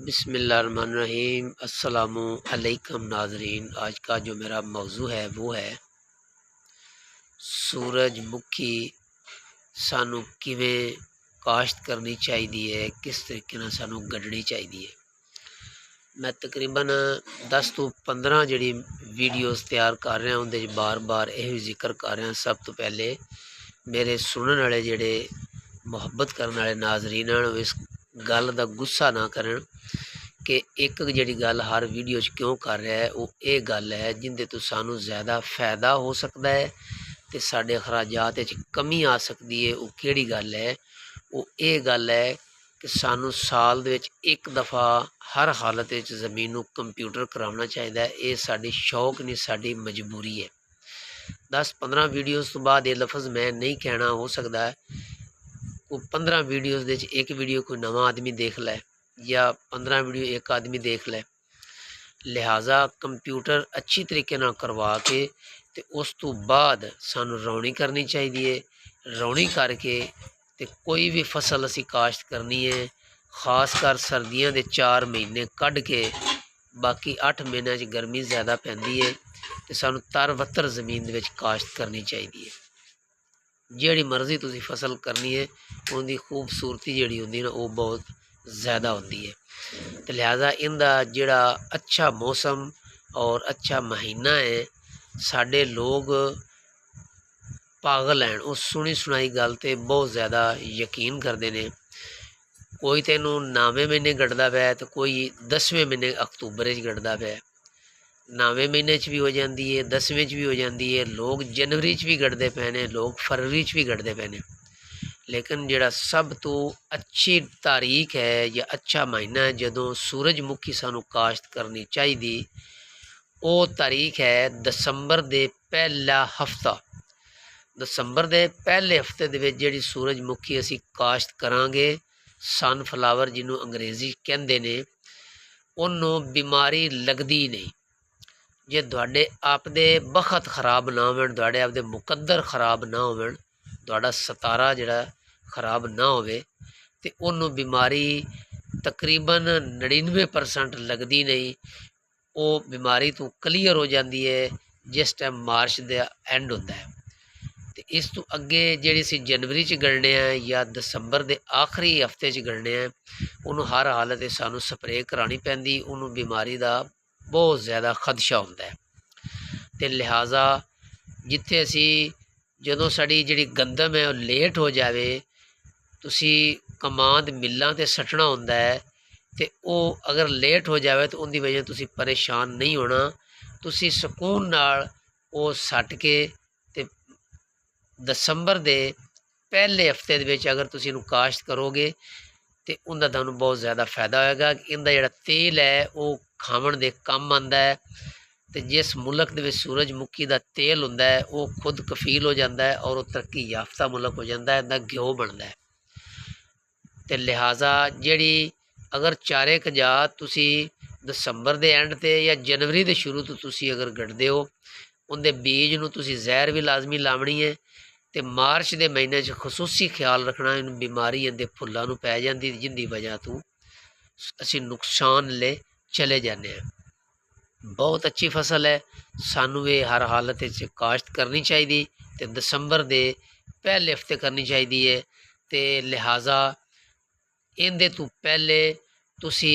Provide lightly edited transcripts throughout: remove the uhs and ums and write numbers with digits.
बिस्मिल्लाहिर्रहमानिर्रहीम अस्सलामु अलैकुम नाज़रीन। आज का जो मेरा मौजू है वो है सूरजमुखी सानू किवें काश्त करनी चाहिए, किस तरीके नाल सानू गढ़नी चाहिए। मैं तकरीबन 10 तो 15 जी वीडियोज़ तैयार कर रहा, उनके बार बार यही जिक्र कर रहा। सब तो पहले मेरे सुनने वाले जेडे मुहब्बत करने वाले नाजरीन हैं इस गल का गुस्सा ना करन कि एक जी गल हर वीडियो क्यों कर रहा है। वो ये गल है जिंदे तो सानू ज़्यादा फ़ायदा हो सकता है तो साढ़े अखराजात कमी आ सकती है। वो केड़ी गल है? वो ये गल है कि सानू साल दे विच एक दफ़ा हर हालत ज़मीन को कंप्यूटर कराना चाहिए। ये साड़ी शौक नहीं, साड़ी मजबूरी है। 10-15 वीडियोज़ तो बाद ये लफज मैं नहीं कहना, हो सकता है को 15 वीडियोज़ एक वीडियो कोई नवा आदमी देख लै या 15 वीडियो एक आदमी देख लै। लिहाजा कंप्यूटर अच्छी तरीके नाल करवा के ते उस तो बाद सानू रौनी करनी चाहिए। रौनी करके ते कोई भी फसल असी काश्त करनी है, खासकर सर्दियों के 4 महीने कढ़ के बाकी 8 महीनों गर्मी ज़्यादा पैंदी है तो सानू तर वत्तर ज़मीन दे विच काश्त करनी चाहिए। जिहड़ी मर्जी तुसी फसल करनी है उनकी खूबसूरती जिहड़ी होंदी ना वो बहुत ज़्यादा होती है। तो लिहाजा इनका जिहड़ा अच्छा मौसम और अच्छा महीना है, साडे लोग पागल हैं। उस सुनी सुनाई गल ते बहुत ज़्यादा यकीन करते हैं। कोई तो इनू 9वें महीने गढ़दा पै तो कोई 10वें महीने अक्तूबर गढ़दा पै। 9वें महीने भी हो जाती है, 10वें भी हो जाती है। लोग जनवरी भी गढ़ते पे ने, लोग फरवरी भी गढ़ते पे ने। लेकिन जिहड़ा सब तो अच्छी तारीख है या अच्छा महीना है जदों सूरजमुखी सानू काश्त करनी चाहिए, वो तारीख है दसंबर दे पहला हफ्ता। दसंबर दे पहले हफ्ते दे विच जिहड़ी सूरजमुखी असी काश्त करांगे, सनफ्लावर जिन्हों अंग्रेजी कहंदे ने, उन्हों बीमारी लगदी नहीं। जे तुहाडे आपदे बखत खराब ना होवन, तुहाडे आपदे मुकद्दर खराब ना होवन, तुहाडा सतारा जिहड़ा खराब ना होवे ते उन्हों बीमारी तकरीबन 99% लगदी नहीं। वो बीमारी तो क्लीयर हो जाती है जिस टाइम मार्च का एंड होता है। तो इस तो अगे जिहड़ी असीं जनवरी च गढ़ने हैं या दसंबर के आखिरी हफ्ते च गढ़ने हैं, उन्होंने हर हालत सानू स्प्रे करानी पैंदी। उन्होंने बीमारी का बहुत ज़्यादा खदशा होता है। तो लिहाजा जिथे असी जदों साड़ी जिहड़ी गंदम है लेट हो जाए, तुसी कमांद मिलों ते सटना होंदा है तो वो अगर लेट हो जाए तो उनकी वजह तुसी परेशान नहीं होना। तुसी सुकून नाल वो सट के ते दसंबर के पहले हफ्ते दे विच अगर तुसी इनू काश्त करोगे तो उनका तुहानू बहुत ज़्यादा फायदा होएगा। इनका जिहड़ा तेल है वो खावन दे कम आंदा है। तो जिस मुल्क दे विच सूरजमुखी का तेल होंदा है वो खुद कफील हो जाता है और वो तरक्की याफ्ता मुल्क हो जाता है, इनका घ्यो बनता है। तो लिहाजा जिहड़ी अगर चारे कजा तुसी दसंबर के एंड ते या जनवरी के शुरू तो तुसी अगर गढ़दे हो, उनके बीज नू तुसी जहर भी लाजमी लावनी है। तो मार्च के महीने खसूसी ख्याल रखना, इन बीमारी इनके फुलों पै जाती जिंदी वजह तो असी नुकसान ले चले जाने। बहुत अच्छी फसल है, सानू ये हर हालत काश्त करनी चाहिए। तो दसंबर के पहले हफ्ते करनी चाहिए। तो लिहाजा इनके तो पहले तुसी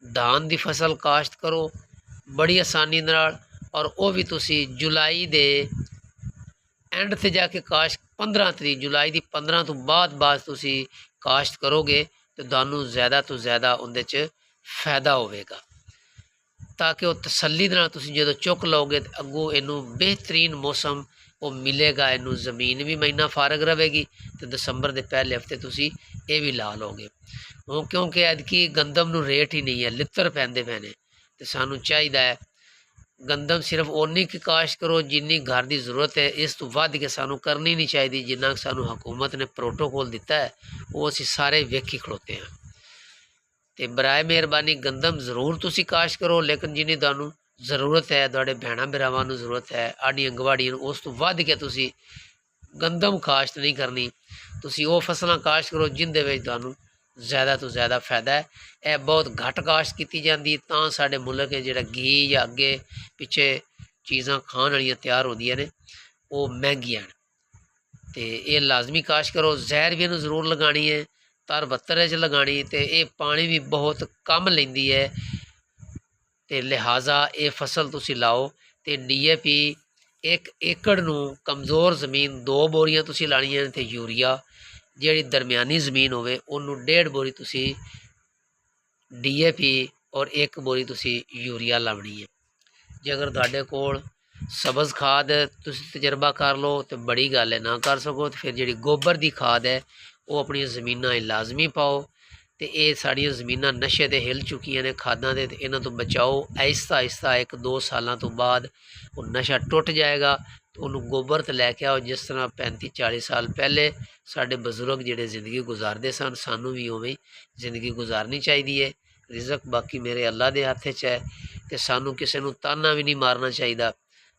धान की फसल काश्त करो बड़ी आसानी नाल, और वह भी तुसी जुलाई के एंड से जाके काश्त 15 तरीक जुलाई की 15 तो बाद तुसी काश्त करोगे तो तुहानू ज़्यादा तो ज़्यादा उनके फायदा होगा। ताकि वो तसल्ली नाल तुसी जो चुक लोगे तो अगों इनू बेहतरीन मौसम वो मिलेगा। इनू ज़मीन भी महीना फारग रहेगी तो दसंबर के पहले हफ्ते तुसी ये भी ला लोगे। वो क्योंकि अदकी गंदम नू रेट ही नहीं है, लित्तर पैंदे पैने। तो सानू चाहिए गंदम सिर्फ उन्नी की काश्त करो जिन्नी घर की जरूरत है, इस तो वध के सानू करनी नहीं चाहिए। जिन्ना सानू हुकूमत ने प्रोटोकॉल दिता है वो असी सारे वेखी खड़ोते हैं। तो बराए मेहरबानी गंदम जरूर तुसी काश्त करो, लेकिन जिन्नी तुहानू जरूरत है, तुहाडे भैणां भरावां नू जरूरत है, आड़ियां गवाड़ियां उस तो वध के तुसी गंदम काश्त नहीं करनी। तुसी वो फसलां काश्त करो जिंदे विच तुहानू ज़्यादा तो ज़्यादा फायदा है। यह बहुत घट काश्त की जाती तो साढ़े मुल्क जो घी या अगे पिछे चीज़ां खाण वालियां तैयार होंदियां ने वो महंगियां हैं। तो ये लाजमी काश करो। जहर भी इन्हूं जरूर लगानी है, तर 72 लगानी। तो ये पानी भी बहुत कम लेंदी है, तो लिहाजा ये फसल तुसी लाओ। तो DAP 1 एकड़ नूं कमज़ोर ज़मीन 2 बोरियां तुसी लाणियां ने, ते यूरिया जिहड़ी दरमियानी ज़मीन होवे उन्नूं 1.5 बोरी तुसी DAP और 1 बोरी तुसी यूरिया लावणी है। जे अगर तुहाडे कोल सब्ज़ खाद तुसी तजर्बा कर लो तो बड़ी गल है, ना कर सको तो फिर जिहड़ी गोबर की खाद है वो अपनी ज़मीनां लाजमी पाओ। तो ये साड़ियाँ ज़मीनां नशे ते हिल चुकियां ने खादां दे, ते इन्हां तो बचाओ। आहिस्ता आहिस्ता 1-2 सालों तो बाद वो नशा टुट जाएगा। तो उन्होंने गोबर तो लैके आओ जिस तरह 35-40 साल पहले साढ़े बजुर्ग जिहड़े ज़िंदगी गुजारते सन, सानू भी उवें ज़िंदगी गुजारनी चाहिए है। रिजक बाकी मेरे अल्लाह के हत्थ च है, तो सानू किसी नूं ताना भी नहीं मारना चाहिए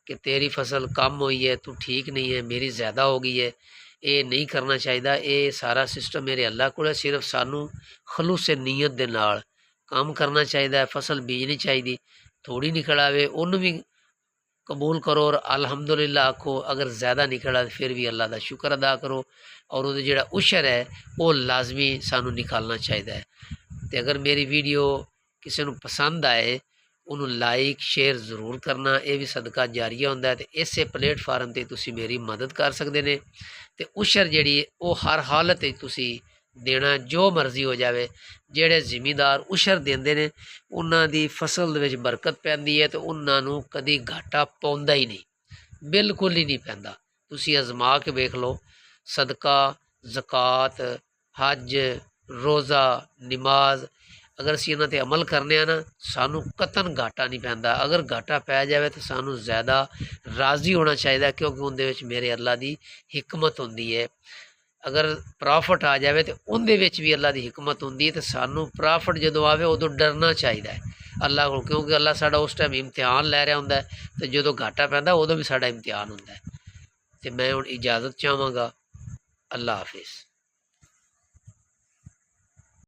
कि तेरी फसल कम हुई है, तू ठीक नहीं है, मेरी ज़्यादा हो गई है। ये नहीं करना चाहिए। ये सारा सिस्टम मेरे अल्लाह को है। सिर्फ सानू खलूस नीयत दे नाल काम करना चाहिए। फसल बीजनी चाहिए, थोड़ी निकल आवे उन्होंने भी कबूल करो और अल्हम्दुलिल्लाह आखो। अगर ज़्यादा निकला तो फिर भी अल्लाह का शुक्र अदा करो, और वो जो उशर है वो लाजमी सानू निकालना चाहिए। तो अगर मेरी वीडियो किसी को पसंद आए उन्होंने लाइक शेयर जरूर करना, ये भी सदका जारिया होंदा है। तो इस प्लेटफार्म पर तुसी मेरी मदद कर सकते हैं। तो उशर जी वो हर हालत तुसी देना, जो मर्जी हो जाए। जेड़े जिमीदार उशर देंदे ने उन्हां दी फसल विच बरकत पैंदी है, तो उन्हां नूं कदी घाटा पौंदा ही नहीं, बिल्कुल ही नहीं पैंदा। तुसी आजमा के वेख लो। सदका, ज़कात, हज, रोज़ा, नमाज अगर असीं इन्हां ते अमल करने ना, सानू कतन घाटा नहीं पैंदा। अगर घाटा पै जाए तो सानू ज़्यादा राज़ी होना चाहिए, क्योंकि उनदे विच मेरे अल्लाह दी हिकमत होंदी है। अगर प्रॉफिट आ जाए तो उनदे विच भी अल्लाह दी हिकमत होंदी है। तो सानू प्रॉफिट जदों आवे उदों डरना चाहिए अल्लाह को, क्योंकि अल्लाह साडा उस टाइम इम्तिहान लै रहा होंदा है। तो जदों घाटा पैंदा उदों भी साडा इम्तिहान होंदा है। तो मैं हुण इजाज़त चाहांगा। अल्लाह हाफिज़।